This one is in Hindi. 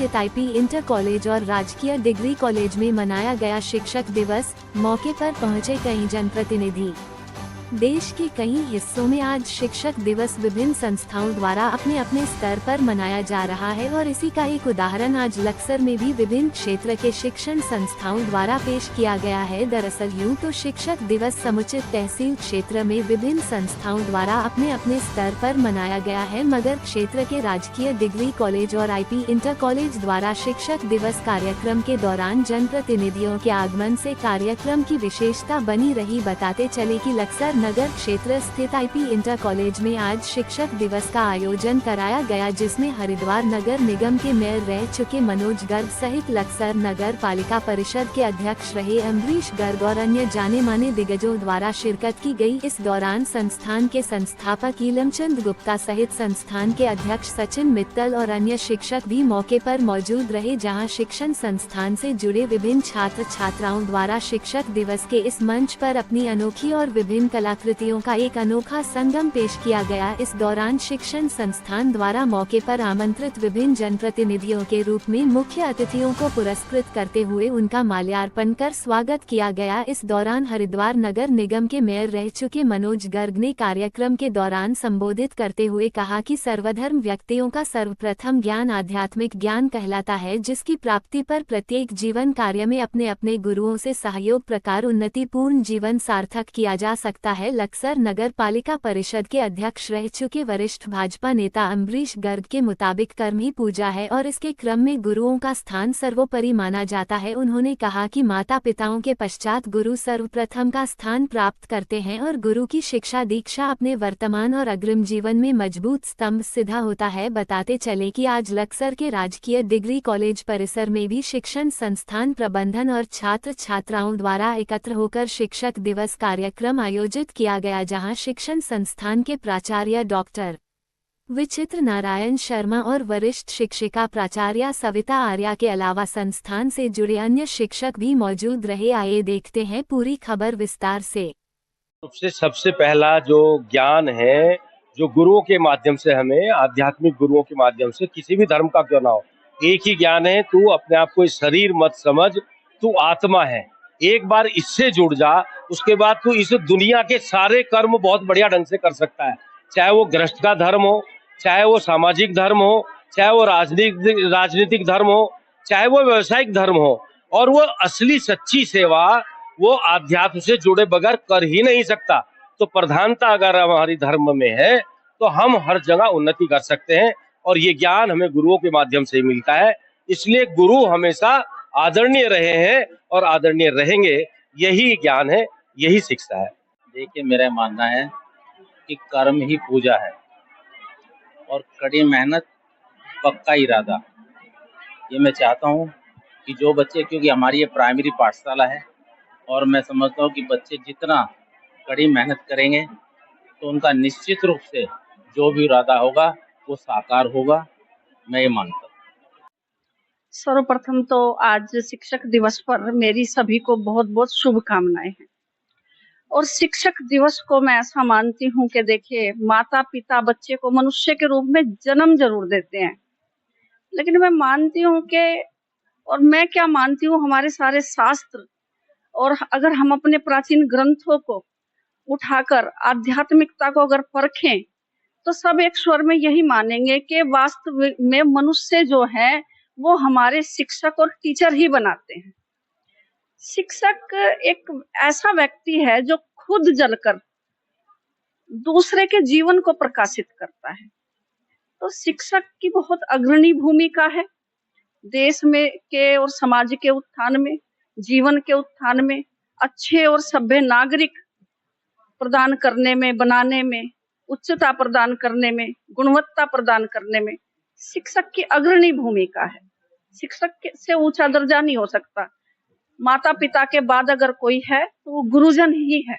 स्थित आईपी इंटर कॉलेज और राजकीय डिग्री कॉलेज में मनाया गया शिक्षक दिवस। मौके पर पहुंचे कई जनप्रतिनिधि। देश के कई हिस्सों में आज शिक्षक दिवस विभिन्न संस्थाओं द्वारा अपने अपने स्तर पर मनाया जा रहा है और इसी का एक उदाहरण आज लक्सर में भी विभिन्न क्षेत्र के शिक्षण संस्थाओं द्वारा पेश किया गया है। दरअसल यूं तो शिक्षक दिवस समुचित तहसील क्षेत्र में विभिन्न संस्थाओं द्वारा अपने अपने स्तर पर मनाया गया है, मगर क्षेत्र के राजकीय डिग्री कॉलेज और आईपी इंटर कॉलेज द्वारा शिक्षक दिवस कार्यक्रम के दौरान जनप्रतिनिधियों के आगमन से कार्यक्रम की विशेषता बनी रही। बताते चले कि लक्सर नगर क्षेत्र स्थित आईपी इंटर कॉलेज में आज शिक्षक दिवस का आयोजन कराया गया, जिसमें हरिद्वार नगर निगम के मेयर रह चुके मनोज गर्ग सहित लक्सर नगर पालिका परिषद के अध्यक्ष रहे अम्बरीश गर्ग और अन्य जाने माने दिग्गजों द्वारा शिरकत की गई। इस दौरान संस्थान के संस्थापक इलमचंद गुप्ता सहित संस्थान के अध्यक्ष सचिन मित्तल और अन्य शिक्षक भी मौके पर मौजूद रहे, जहां शिक्षण संस्थान से जुड़े विभिन्न छात्र छात्राओं द्वारा शिक्षक दिवस के इस मंच पर अपनी अनोखी और विभिन्न कलाकृतियों का एक अनोखा संगम पेश किया गया। इस दौरान शिक्षण संस्थान द्वारा मौके पर आमंत्रित विभिन्न जनप्रतिनिधियों के रूप में मुख्य अतिथियों को पुरस्कृत करते हुए उनका माल्यार्पण कर स्वागत किया गया। इस दौरान हरिद्वार नगर निगम के मेयर रह चुके मनोज गर्ग ने कार्यक्रम के दौरान संबोधित करते हुए कहा कि सर्वधर्म व्यक्तियों का सर्वप्रथम ज्ञान आध्यात्मिक ज्ञान कहलाता है, जिसकी प्राप्ति पर प्रत्येक जीवन कार्य में अपने अपने गुरुओं से सहयोग प्रकार उन्नतिपूर्ण जीवन सार्थक किया जा सकता है। लक्सर नगर पालिका परिषद के अध्यक्ष रह चुके वरिष्ठ भाजपा नेता अम्बरीश गर्ग के मुताबिक कर्म ही पूजा है और इसके क्रम में गुरुओं का स्थान सर्वोपरि माना जाता है। उन्होंने कहा कि माता पिताओं के पश्चात गुरु सर्वप्रथम का स्थान प्राप्त करते हैं और गुरु की शिक्षा दीक्षा अपने वर्तमान और अग्रिम जीवन में मजबूत स्तंभ सिद्ध होता है। बताते चले कि आज लक्सर के राजकीय डिग्री कॉलेज परिसर में भी शिक्षण संस्थान प्रबंधन और छात्र छात्राओं द्वारा एकत्र होकर शिक्षक दिवस कार्यक्रम आयोजित किया गया, जहां शिक्षण संस्थान के प्राचार्य डॉक्टर विचित्र नारायण शर्मा और वरिष्ठ शिक्षिका प्राचार्य सविता आर्या के अलावा संस्थान से जुड़े अन्य शिक्षक भी मौजूद रहे। आइए देखते हैं पूरी खबर विस्तार से। सबसे पहला जो ज्ञान है, जो गुरुओं के माध्यम से हमें, आध्यात्मिक गुरुओं के माध्यम से, किसी भी धर्म का क्यों ना हो, एक ही ज्ञान है, तू अपने आप को इस शरीर मत समझ, तू आत्मा है। एक बार इससे जुड़ जा, उसके बाद तू इस दुनिया के सारे कर्म बहुत बढ़िया ढंग से कर सकता है। चाहे वो गृहस्थ का धर्म हो, चाहे वो सामाजिक धर्म हो, चाहे वो राजनीतिक धर्म हो, चाहे वो व्यवसायिक धर्म हो, और वो असली सच्ची सेवा वो आध्यात्म से जुड़े बगैर कर ही नहीं सकता। तो प्रधानता अगर हमारी धर्म में है तो हम हर जगह उन्नति कर सकते हैं, और ये ज्ञान हमें गुरुओं के माध्यम से ही मिलता है। इसलिए गुरु हमेशा आदरणीय रहे हैं और आदरणीय रहेंगे। यही ज्ञान है, यही शिक्षा है। देखिए, मेरा मानना है कि कर्म ही पूजा है और कड़ी मेहनत, पक्का इरादा। ये मैं चाहता हूँ कि जो बच्चे, क्योंकि हमारी ये प्राइमरी पाठशाला है और मैं समझता हूँ कि बच्चे जितना कड़ी मेहनत करेंगे तो उनका निश्चित रूप से जो भी इरादा होगा वो साकार होगा, मैं ये मानता हूँ। सर्वप्रथम तो आज शिक्षक दिवस पर मेरी सभी को बहुत बहुत शुभकामनाएं हैं। और शिक्षक दिवस को मैं ऐसा मानती हूँ कि देखिए, माता पिता बच्चे को मनुष्य के रूप में जन्म जरूर देते हैं, लेकिन मैं मानती हूँ कि, और मैं क्या मानती हूँ, हमारे सारे शास्त्र और अगर हम अपने प्राचीन ग्रंथों को उठाकर आध्यात्मिकता को अगर परखें तो सब एक स्वर में यही मानेंगे कि वास्तव में मनुष्य जो है वो हमारे शिक्षक और टीचर ही बनाते हैं। शिक्षक एक ऐसा व्यक्ति है जो खुद जलकर दूसरे के जीवन को प्रकाशित करता है। तो शिक्षक की बहुत अग्रणी भूमिका है देश में के और समाज के उत्थान में, जीवन के उत्थान में, अच्छे और सभ्य नागरिक प्रदान करने में, बनाने में, उच्चता प्रदान करने में, गुणवत्ता प्रदान करने में शिक्षक की अग्रणी भूमिका है। शिक्षक से ऊंचा दर्जा नहीं हो सकता। माता पिता के बाद अगर कोई है तो वो गुरुजन ही है।